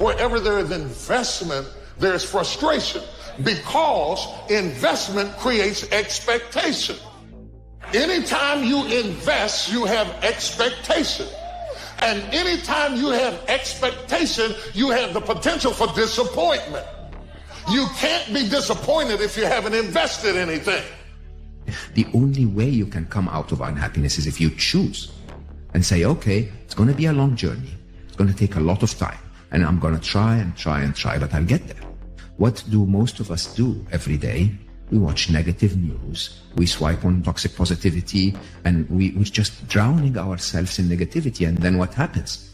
Wherever there is investment, there's frustration, because investment creates expectation. Anytime you invest, you have expectation. And anytime you have expectation, you have the potential for disappointment. You can't be disappointed if you haven't invested anything. The only way you can come out of unhappiness is if you choose and say, okay, it's going to be a long journey. It's going to take a lot of time. And I'm going to try and try and try, but I'll get there. What do most of us do every day? We watch negative news. We swipe on toxic positivity, and we're just drowning ourselves in negativity. And then what happens?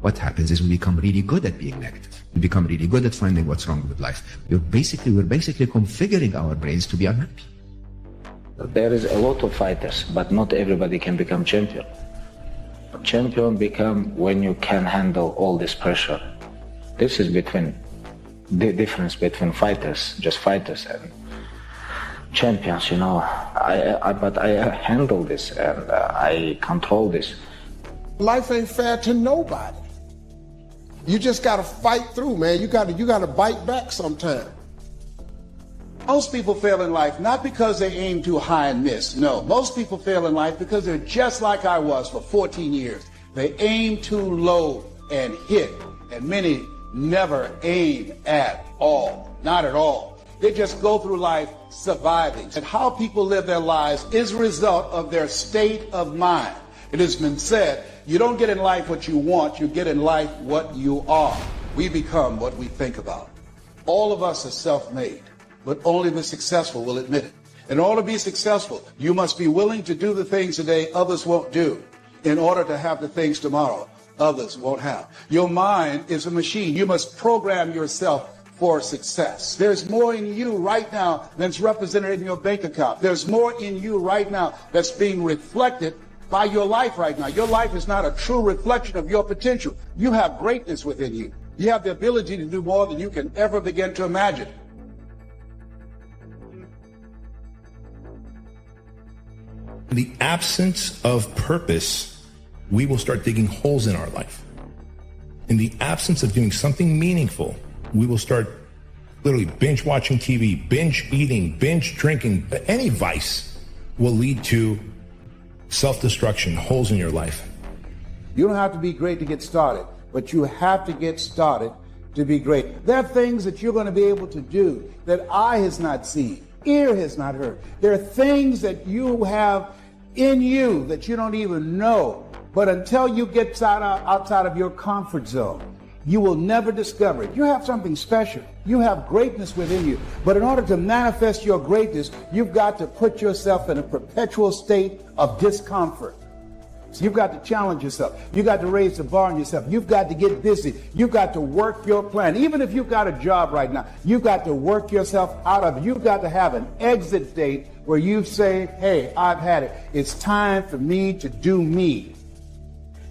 What happens is we become really good at being negative. We become really good at finding what's wrong with life. We're basically configuring our brains to be unhappy. There is a lot of fighters, but not everybody can become champion. Champion become when you can handle all this pressure. This is the difference between fighters, just fighters, and champions, you know. But I handle this and I control this. Life ain't fair to nobody. You just gotta fight through, man. You gotta bite back sometime. Most people fail in life not because they aim too high and miss. No, most people fail in life because they're just like I was for 14 years. They aim too low and hit, and many never aim at all, not at all. They just go through life surviving. And how people live their lives is a result of their state of mind. It has been said, you don't get in life what you want, you get in life what you are. We become what we think about. All of us are self-made, but only the successful will admit it. In order to be successful, you must be willing to do the things today others won't do in order to have the things tomorrow others won't have. Your mind is a machine. You must program yourself for success. There's more in you right now than's represented in your bank account. There's more in you right now that's being reflected by your life right now. Your life is not a true reflection of your potential. You have greatness within you. You have the ability to do more than you can ever begin to imagine. In the absence of purpose, we will start digging holes in our life. In the absence of doing something meaningful, we will start literally binge watching TV, binge eating, binge drinking. Any vice will lead to self-destruction, holes in your life. You don't have to be great to get started, but you have to get started to be great. There are things that you're going to be able to do that eye has not seen, ear has not heard. There are things that you have in you that you don't even know. But until you get outside of your comfort zone, you will never discover it. You have something special. You have greatness within you. But in order to manifest your greatness, you've got to put yourself in a perpetual state of discomfort. So you've got to challenge yourself. You've got to raise the bar on yourself. You've got to get busy. You've got to work your plan. Even if you've got a job right now, you've got to work yourself out of it. You've got to have an exit date where you say, hey, I've had it. It's time for me to do me.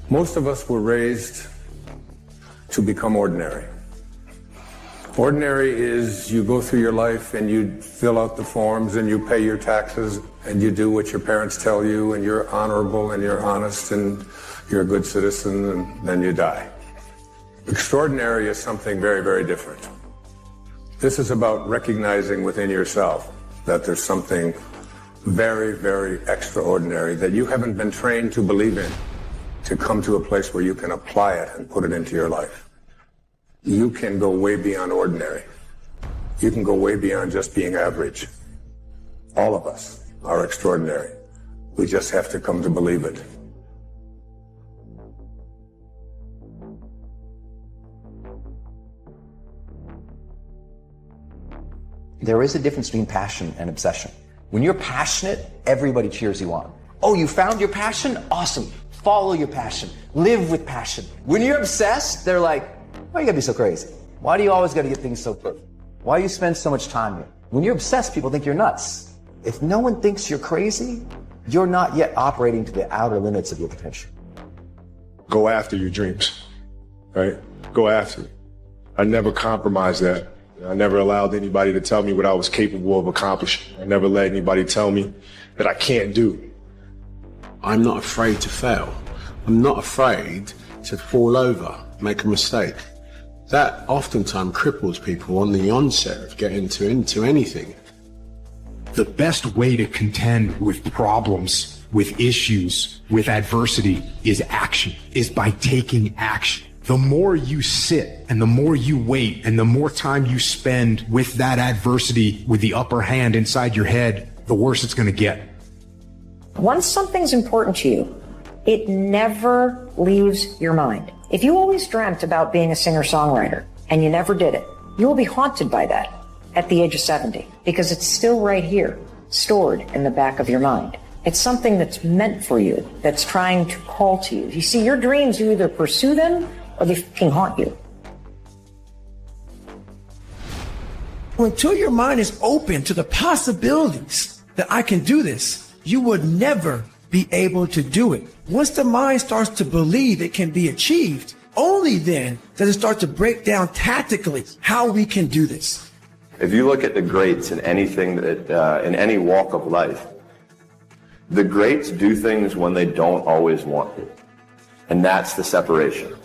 Most of us were raised to become ordinary. Ordinary is you go through your life and you fill out the forms and you pay your taxes and you do what your parents tell you and you're honorable and you're honest and you're a good citizen and then you die. Extraordinary is something very, very different. This is about recognizing within yourself that there's something very, very extraordinary that you haven't been trained to believe in, to come to a place where you can apply it and put it into your life. You can go way beyond ordinary. You can go way beyond just being average. All of us are extraordinary. We just have to come to believe it. There is a difference between passion and obsession. When you're passionate, everybody cheers you on. Oh, you found your passion? Awesome. Follow your passion. Live with passion. When you're obsessed, they're like, why you gotta be so crazy? Why do you always gotta get things so perfect? Why do you spend so much time here? When you're obsessed, people think you're nuts. If no one thinks you're crazy, you're not yet operating to the outer limits of your potential. Go after your dreams, right? Go after it. I never compromised that. I never allowed anybody to tell me what I was capable of accomplishing. I never let anybody tell me that I can't do. I'm not afraid to fail. I'm not afraid to fall over, make a mistake. that oftentimes cripples people on the onset of getting into anything. The best way to contend with problems, with issues, with adversity is action, is by taking action. The more you sit and the more you wait and the more time you spend with that adversity, with the upper hand inside your head, the worse it's going to get. Once something's important to you, it never leaves your mind. If you always dreamt about being a singer-songwriter and you never did it, you will be haunted by that at the age of 70 because it's still right here, stored in the back of your mind. It's something that's meant for you, that's trying to call to you. You see, your dreams, you either pursue them or they fucking haunt you. Until your mind is open to the possibilities that I can do this, you would never be able to do it. Once the mind starts to believe it can be achieved, only then does it start to break down tactically how we can do this. If you look at the greats in anything that, in any walk of life, the greats do things when they don't always want to. And that's the separation.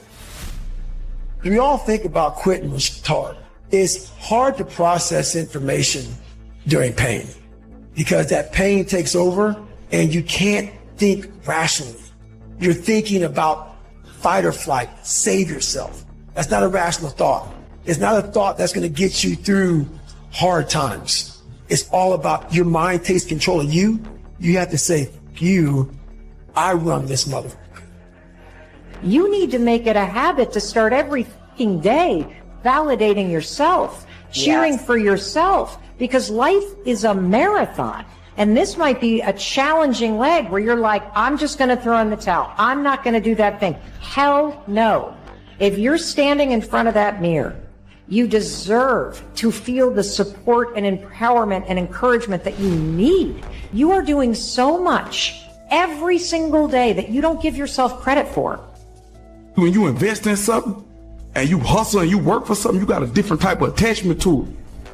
We all think about quitting when it's hard. It's hard to process information during pain because that pain takes over and you can't think rationally. You're thinking about fight or flight, save yourself. That's not a rational thought. It's not a thought that's going to get you through hard times. It's all about your mind takes control of you. You have to say, I run this mother. You need to make it a habit to start every fucking day validating yourself, cheering for yourself, because life is a marathon. And this might be a challenging leg where you're like, I'm just going to throw in the towel. I'm not going to do that thing. Hell no. If you're standing in front of that mirror, you deserve to feel the support and empowerment and encouragement that you need. You are doing so much every single day that you don't give yourself credit for. When you invest in something and you hustle and you work for something, you got a different type of attachment to it.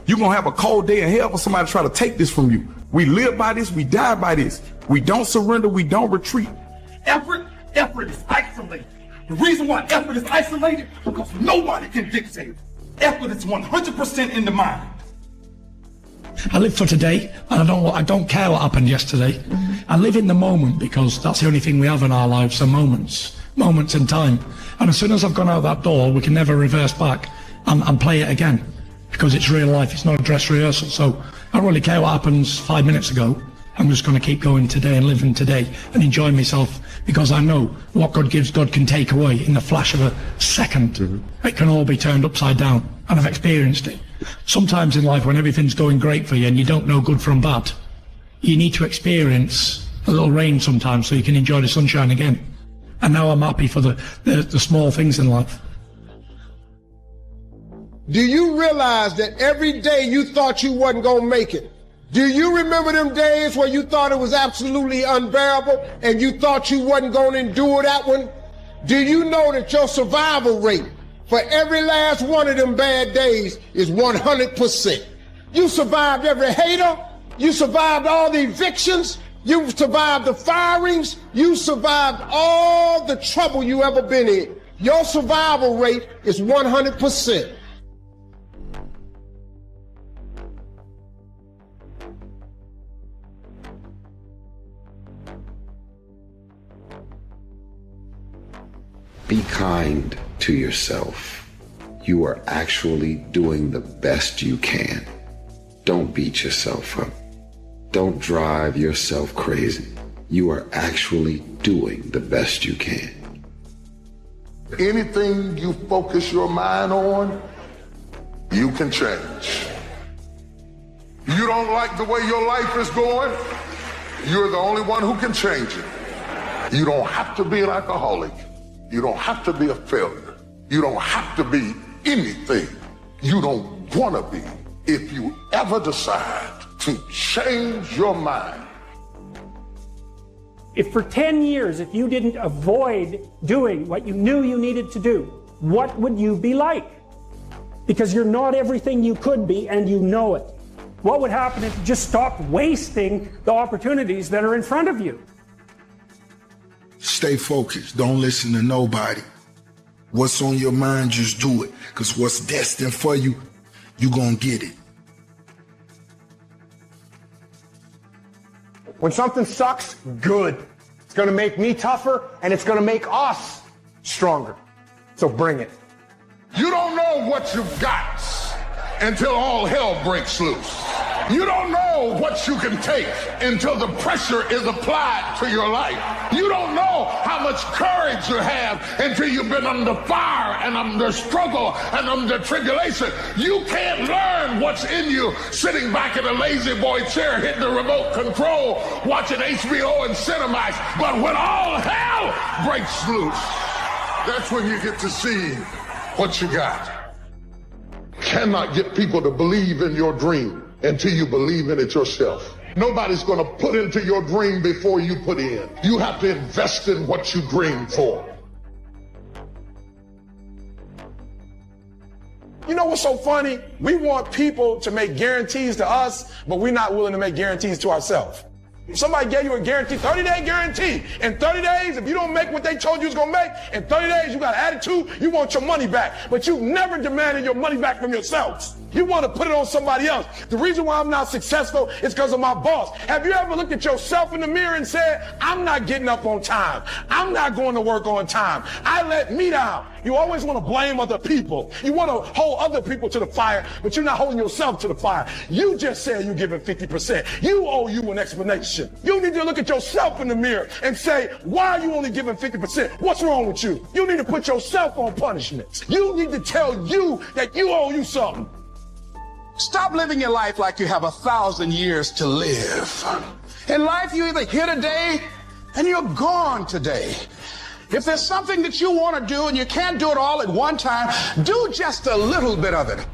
You're going to have a cold day in hell for somebody to try to take this from you. We live by this, we die by this. We don't surrender, we don't retreat. Effort is isolated. The reason why effort is isolated, because nobody can dictate. Effort is 100% in the mind. I live for today, and I don't care what happened yesterday. I live in the moment because that's the only thing we have in our lives are moments in time. And as soon as I've gone out that door, we can never reverse back and play it again because it's real life. It's not a dress rehearsal. So I don't really care what happens 5 minutes ago. I'm just going to keep going today and living today and enjoying myself because I know what God gives, God can take away in the flash of a second. It can all be turned upside down, and I've experienced it. Sometimes in life when everything's going great for you and you don't know good from bad, you need to experience a little rain sometimes so you can enjoy the sunshine again. And now I'm happy for the small things in life. Do you realize that every day you thought you wasn't going to make it? Do you remember them days where you thought it was absolutely unbearable and you thought you wasn't going to endure that one? Do you know that your survival rate for every last one of them bad days is 100%? You survived every hater. You survived all the evictions. You survived the firings. You survived all the trouble you ever been in. Your survival rate is 100%. Be kind to yourself. You are actually doing the best you can. Don't beat yourself up. Don't drive yourself crazy. You are actually doing the best you can. Anything you focus your mind on, you can change. You don't like the way your life is going, you're the only one who can change it. You don't have to be an alcoholic. You don't have to be a failure. You don't have to be anything you don't want to be. If you ever decide to change your mind. If for 10 years, if you didn't avoid doing what you knew you needed to do, what would you be like? Because you're not everything you could be and you know it. What would happen if you just stopped wasting the opportunities that are in front of you? Stay focused. Don't listen to nobody. What's on your mind, just do it. Because what's destined for you, you gonna get it. When something sucks, good. It's gonna make me tougher, and it's gonna make us stronger. So bring it. You don't know what you've got until all hell breaks loose. You don't know what you can take until the pressure is applied to your life. You don't know how much courage you have until you've been under fire and under struggle and under tribulation. You can't learn what's in you sitting back in a lazy boy chair hitting the remote control watching HBO and Cinemax. But when all hell breaks loose, that's when you get to see what you got. Cannot get people to believe in your dream until you believe in it yourself. Nobody's going to put into your dream before you put in. You have to invest in what you dream for. You know what's so funny? We want people to make guarantees to us, but we're not willing to make guarantees to ourselves. If somebody gave you a guarantee, 30-day guarantee. In 30 days, if you don't make what they told you was going to make, in 30 days, you got an attitude, you want your money back. But you've never demanded your money back from yourselves. You want to put it on somebody else. The reason why I'm not successful is because of my boss. Have you ever looked at yourself in the mirror and said, I'm not getting up on time. I'm not going to work on time. I let me down. You always want to blame other people. You want to hold other people to the fire, but you're not holding yourself to the fire. You just said you're giving 50%. You owe you an explanation. You need to look at yourself in the mirror and say, why are you only giving 50%? What's wrong with you? You need to put yourself on punishment. You need to tell you that you owe you something. Stop living your life like you have 1,000 years to live. In life, you're either here today and you're gone today. If there's something that you want to do and you can't do it all at one time, do just a little bit of it.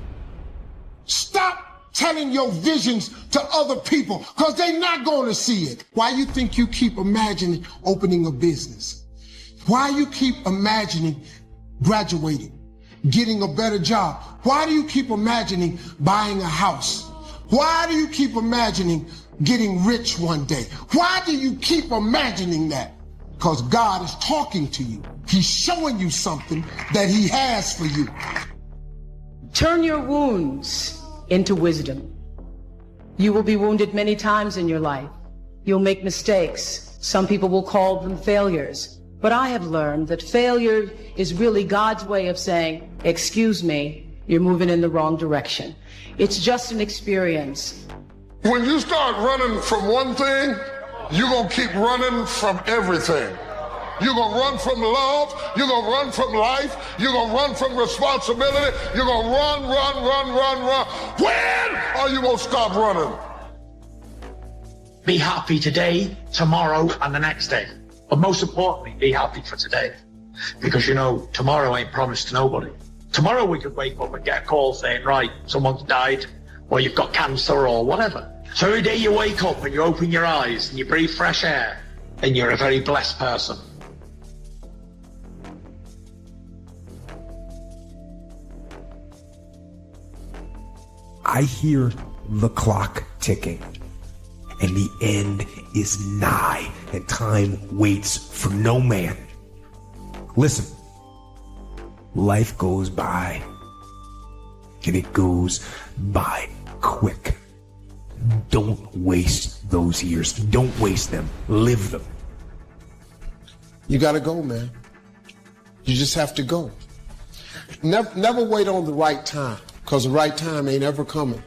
Stop telling your visions to other people because they're not going to see it. Why you think you keep imagining opening a business? Why you keep imagining graduating, getting a better job? Why do you keep imagining buying a house? Why do you keep imagining getting rich one day? Why do you keep imagining that? Because God is talking to you. He's showing you something that he has for you. Turn your wounds into wisdom. You will be wounded many times in your life. You'll make mistakes. Some people will call them failures. But I have learned that failure is really God's way of saying, excuse me, you're moving in the wrong direction. It's just an experience. When you start running from one thing, you're going to keep running from everything. You're going to run from love. You're going to run from life. You're going to run from responsibility. You're going to run. When are you going to stop running? Be happy today, tomorrow, and the next day. But most importantly, be happy for today. Because, you know, tomorrow ain't promised to nobody. Tomorrow we could wake up and get a call saying, right, someone's died, or you've got cancer, or whatever. So every day you wake up and you open your eyes and you breathe fresh air, then you're a very blessed person. I hear the clock ticking, and the end is nigh, and time waits for no man. Listen, life goes by, and it goes by quick. Don't waste those years. Don't waste them. Live them. You got to go, man. You just have to go. Never wait on the right time, because the right time ain't ever coming.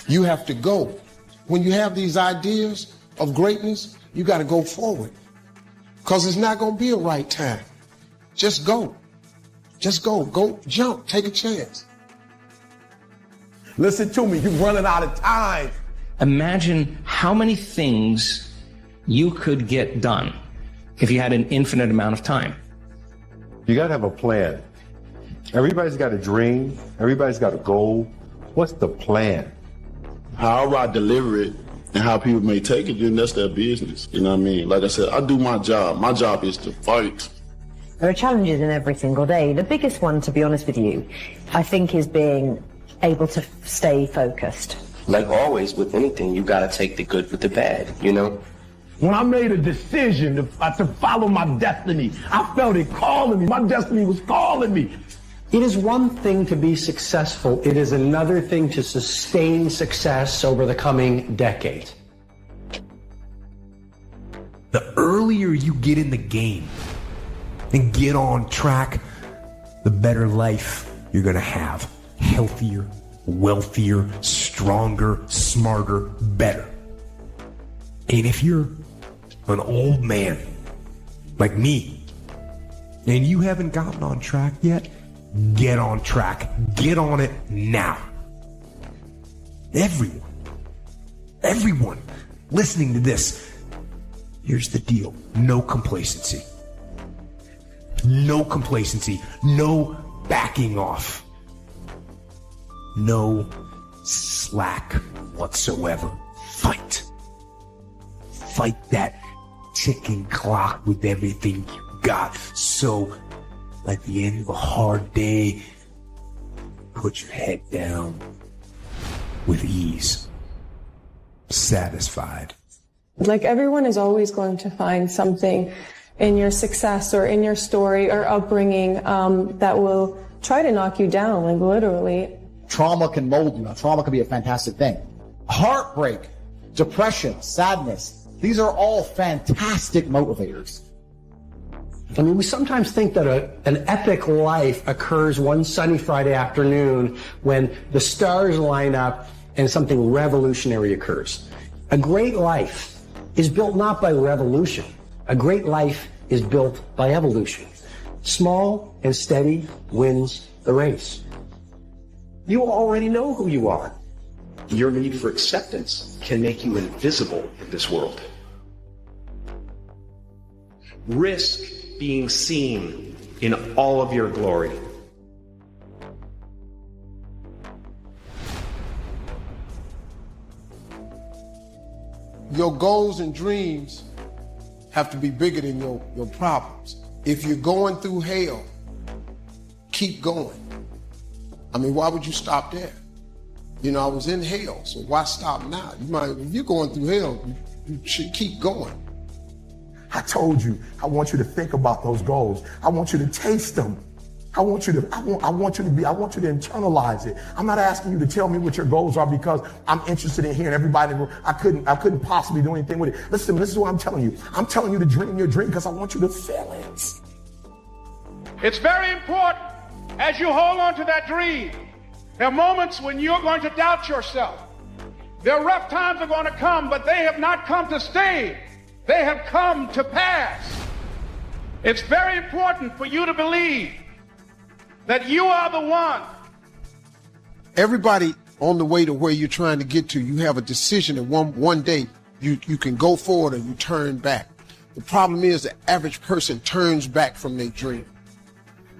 You have to go. When you have these ideas of greatness, you got to go forward, because it's not going to be a right time. Just go. Just go. Go jump. Take a chance. Listen to me. You're running out of time. Imagine how many things you could get done if you had an infinite amount of time. You got to have a plan. Everybody's got a dream. Everybody's got a goal. What's the plan? However I deliver it and how people may take it, then that's their business. You know what I mean? Like I said, I do my job. My job is to fight. There are challenges in every single day. The biggest one, to be honest with you, I think is being able to stay focused. Like always with anything, you gotta take the good with the bad, you know? When I made a decision to follow my destiny, I felt it calling me. My destiny was calling me. It is one thing to be successful. It is another thing to sustain success over the coming decade. The earlier you get in the game and get on track, the better life you're going to have. Healthier, wealthier, stronger, smarter, better. And if you're an old man like me and you haven't gotten on track yet, get on track. Get on it now. Everyone listening to this, here's the deal. No complacency. No complacency. No backing off. No slack whatsoever. Fight. Fight that ticking clock with everything you got. So, at the end of a hard day, put your head down with ease. Satisfied. Like, everyone is always going to find something in your success or in your story or upbringing that will try to knock you down, like literally. Trauma can mold you. Trauma can be a fantastic thing. Heartbreak, depression, sadness, these are all fantastic motivators. I mean, we sometimes think that an epic life occurs one sunny Friday afternoon when the stars line up and something revolutionary occurs. A great life is built not by revolution. A great life is built by evolution. Small and steady wins the race. You already know who you are. Your need for acceptance can make you invisible in this world. Risk being seen in all of your glory. Your goals and dreams have to be bigger than your problems. If you're going through hell, keep going. I mean, why would you stop there? You know, I was in hell, so why stop now? If you're going through hell, you should keep going. I told you, I want you to think about those goals. I want you to taste them. I want you to internalize it. I'm not asking you to tell me what your goals are because I'm interested in hearing everybody. I couldn't possibly do anything with it. Listen, this is what I'm telling you. I'm telling you to dream your dream because I want you to feel it. It's very important as you hold on to that dream. There are moments when you're going to doubt yourself. There are rough times are going to come, but they have not come to stay. They have come to pass. It's very important for you to believe that you are the one. Everybody on the way to where you're trying to get to, you have a decision that one day you can go forward or you turn back. The problem is the average person turns back from their dream.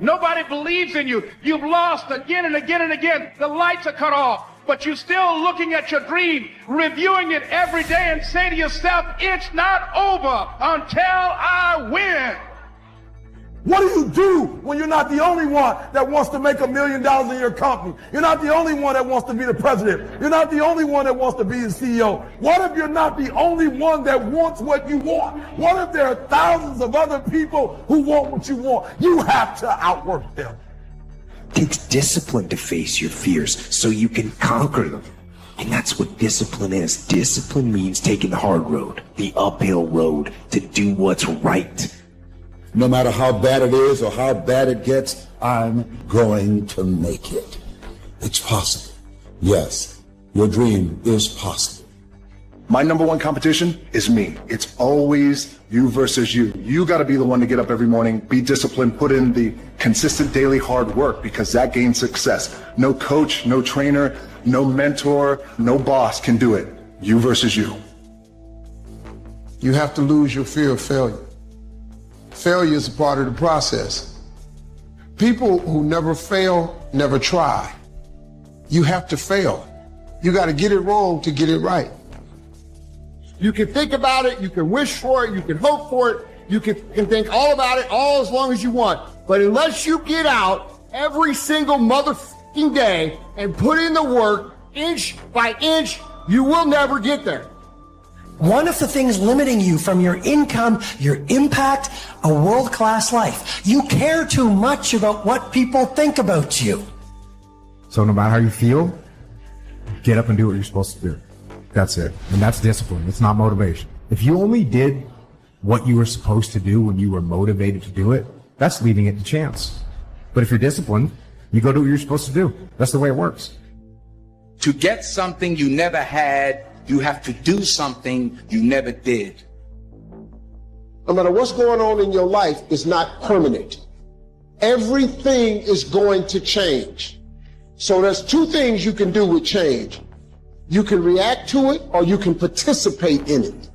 Nobody believes in you. You've lost again and again and again. The lights are cut off, but you're still looking at your dream, reviewing it every day and say to yourself, it's not over until I win. What do you do when you're not the only one that wants to make $1 million in your company? You're not the only one that wants to be the president. You're not the only one that wants to be the CEO. What if you're not the only one that wants what you want? What if there are thousands of other people who want what you want? You have to outwork them. It takes discipline to face your fears so you can conquer them. And that's what discipline is. Discipline means taking the hard road, the uphill road, to do what's right. No matter how bad it is or how bad it gets, I'm going to make it. It's possible. Yes, your dream is possible. My number one competition is me. It's always you versus you. You got to be the one to get up every morning, be disciplined, put in the consistent daily hard work because that gains success. No coach, no trainer, no mentor, no boss can do it. You versus you. You have to lose your fear of failure. Failure is a part of the process. People who never fail, never try. You have to fail. You got to get it wrong to get it right. You can think about it, you can wish for it, you can hope for it, you can think all about it all as long as you want. But unless you get out every single motherfucking day and put in the work, inch by inch, you will never get there. One of the things limiting you from your income, your impact, a world-class life. You care too much about what people think about you. So no matter how you feel, get up and do what you're supposed to do. That's it. And that's discipline. It's not motivation. If you only did what you were supposed to do when you were motivated to do it, that's leaving it to chance. But if you're disciplined, you go do what you're supposed to do. That's the way it works. To get something you never had, you have to do something you never did. No matter what's going on in your life, is not permanent. Everything is going to change. So there's two things you can do with change. You can react to it or you can participate in it.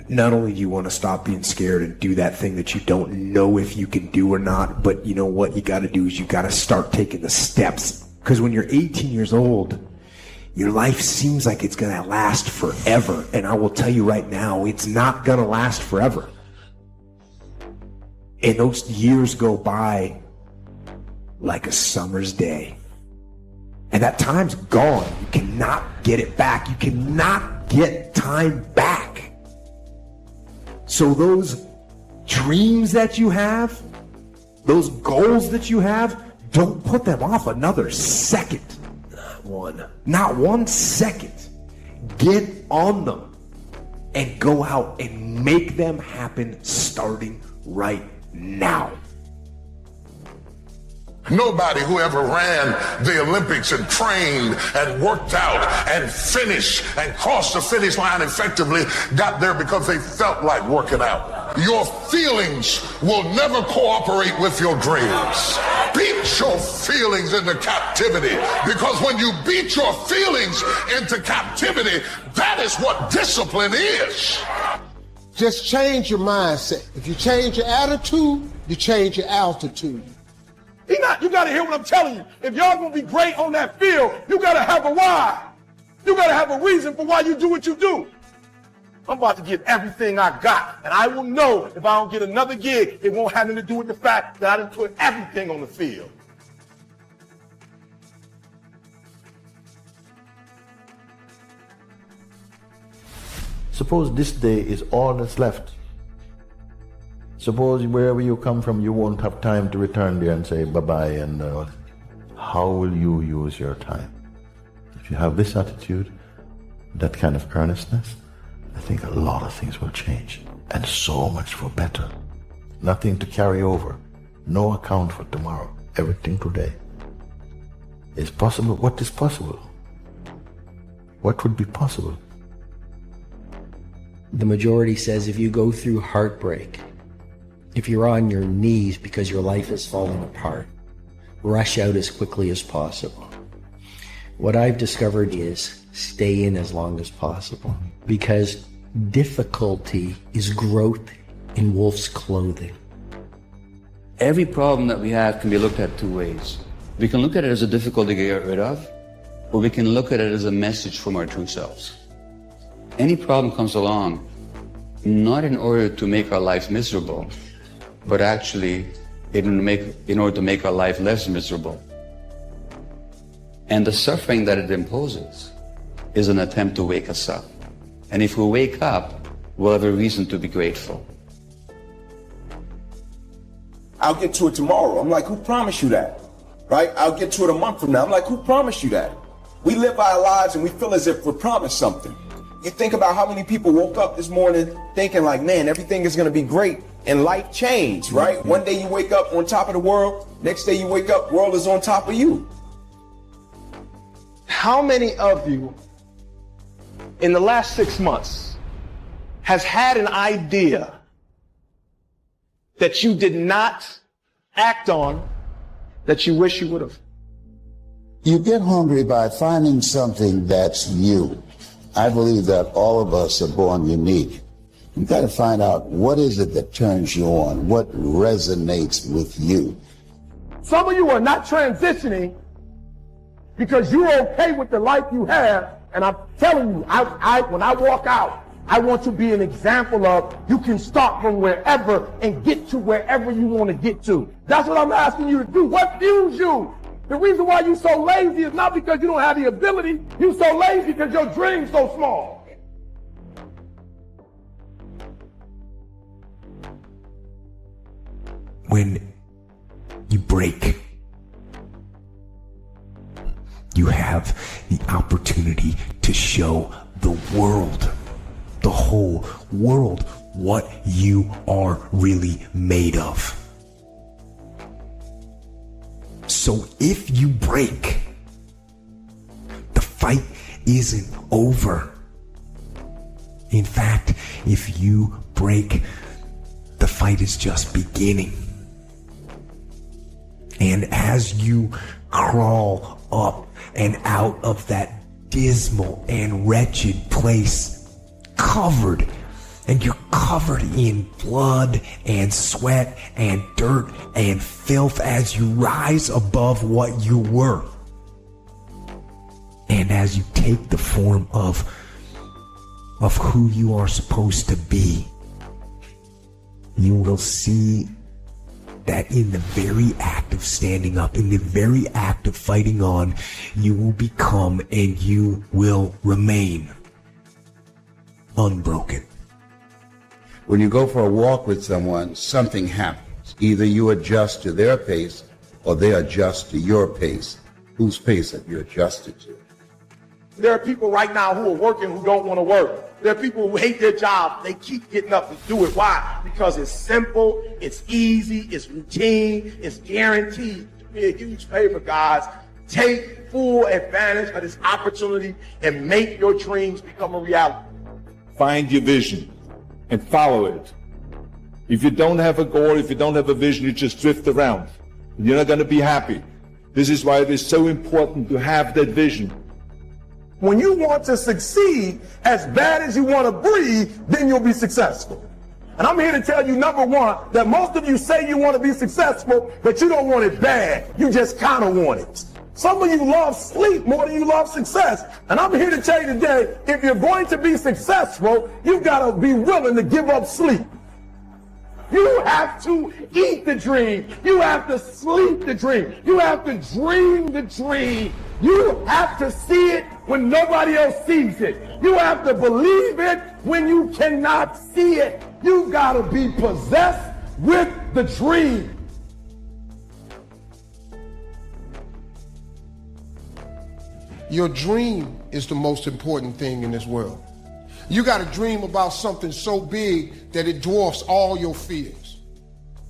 Not only do you want to stop being scared and do that thing that you don't know if you can do or not, but you know what you got to do is you got to start taking the steps. Because when you're 18 years old, your life seems like it's going to last forever. And I will tell you right now, it's not going to last forever. And those years go by like a summer's day. And that time's gone. You cannot get it back. You cannot get time back. So those dreams that you have, those goals that you have, don't put them off another second. Not one second. Get on them and go out and make them happen starting right now. Nobody who ever ran the Olympics and trained and worked out and finished and crossed the finish line effectively got there because they felt like working out. Your feelings will never cooperate with your dreams. Beat your feelings into captivity, because when you beat your feelings into captivity, that is what discipline is. Just change your mindset. If you change your attitude, you change your altitude. You got to hear what I'm telling you. If y'all going to be great on that field, you got to have a why. You got to have a reason for why you do what you do. I'm about to give everything I got, and I will know if I don't get another gig, it won't have anything to do with the fact that I didn't put everything on the field. Suppose this day is all that's left. Suppose wherever you come from, you won't have time to return there and say bye-bye, and how will you use your time? If you have this attitude, that kind of earnestness, I think a lot of things will change, and so much for better. Nothing to carry over, no account for tomorrow, everything today. Is possible. What is possible? What would be possible? The majority says if you go through heartbreak, if you're on your knees because your life is falling apart, rush out as quickly as possible. What I've discovered is stay in as long as possible, because difficulty is growth in wolf's clothing. Every problem that we have can be looked at two ways. We can look at it as a difficulty to get rid of, or we can look at it as a message from our true selves. Any problem comes along not in order to make our life miserable, but actually in order to make our life less miserable. And the suffering that it imposes is an attempt to wake us up. And if we wake up, we'll have a reason to be grateful. I'll get to it tomorrow. I'm like, who promised you that? Right? I'll get to it a month from now. I'm like, who promised you that? We live our lives and we feel as if we're promised something. You think about how many people woke up this morning thinking like, man, everything is going to be great. And life changed, right? Mm-hmm. One day you wake up on top of the world. Next day you wake up, world is on top of you. How many of you in the last 6 months has had an idea that you did not act on that you wish you would have? You get hungry by finding something that's you. I believe that all of us are born unique. You've got to find out what is it that turns you on, what resonates with you. Some of you are not transitioning because you're okay with the life you have. And I'm telling you, when I walk out, I want to be an example of you can start from wherever and get to wherever you want to get to. That's what I'm asking you to do. What fuels you? The reason why you so lazy is not because you don't have the ability. You so lazy because your dream's so small. When you break, you have the opportunity to show the world, the whole world, what you are really made of. So if you break, the fight isn't over. In fact, if you break, the fight is just beginning. And as you crawl up and out of that dismal and wretched place, covered, and you're covered in blood and sweat and dirt and filth as you rise above what you were. And as you take the form of who you are supposed to be, you will see that in the very act of standing up, in the very act of fighting on, you will become and you will remain unbroken. When you go for a walk with someone, something happens. Either you adjust to their pace or they adjust to your pace. Whose pace have you adjusted to? There are people right now who are working who don't want to work. There are people who hate their job. They keep getting up to do it. Why? Because it's simple, it's easy, it's routine, it's guaranteed. Do me a huge favor, guys. Take full advantage of this opportunity and make your dreams become a reality. Find your vision and follow it. If you don't have a goal, if you don't have a vision, you just drift around. You're not going to be happy. This is why it is so important to have that vision. When you want to succeed as bad as you want to breathe, then you'll be successful. And I'm here to tell you, number one, that most of you say you want to be successful, but you don't want it bad. You just kind of want it. Some of you love sleep more than you love success. And I'm here to tell you today, if you're going to be successful, you've got to be willing to give up sleep. You have to eat the dream. You have to sleep the dream. You have to dream the dream. You have to see it when nobody else sees it. You have to believe it when you cannot see it. You've got to be possessed with the dream. Your dream is the most important thing in this world. You got to dream about something so big that it dwarfs all your fears.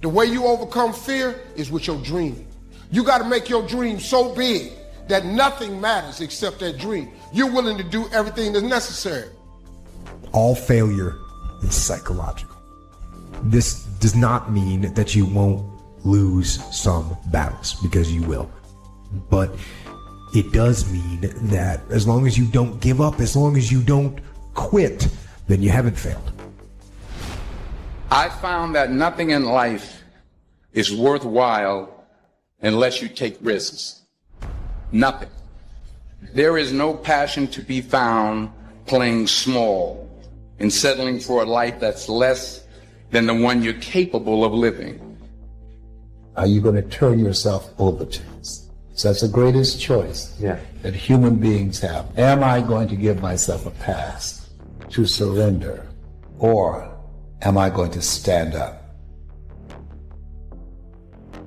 The way you overcome fear is with your dream. You got to make your dream so big that nothing matters except that dream. You're willing to do everything that's necessary. All failure is psychological. This does not mean that you won't lose some battles, because you will. But it does mean that as long as you don't give up, as long as you don't quit, then you haven't failed. I found that nothing in life is worthwhile unless you take risks. Nothing. There is no passion to be found playing small and settling for a life that's less than the one you're capable of living. Are you going to turn yourself over to this? So that's the greatest choice that human beings have. Am I going to give myself a pass to surrender, or am I going to stand up?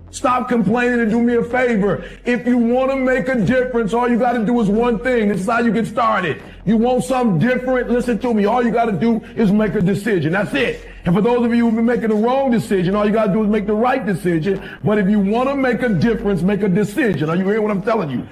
Stop complaining and do me a favor. If you want to make a difference, all you got to do is one thing. This is how you get started. You want something different? Listen to me. All you got to do is make a decision. That's it. And for those of you who've been making the wrong decision, all you got to do is make the right decision. But if you want to make a difference, make a decision. Are you hearing what I'm telling you?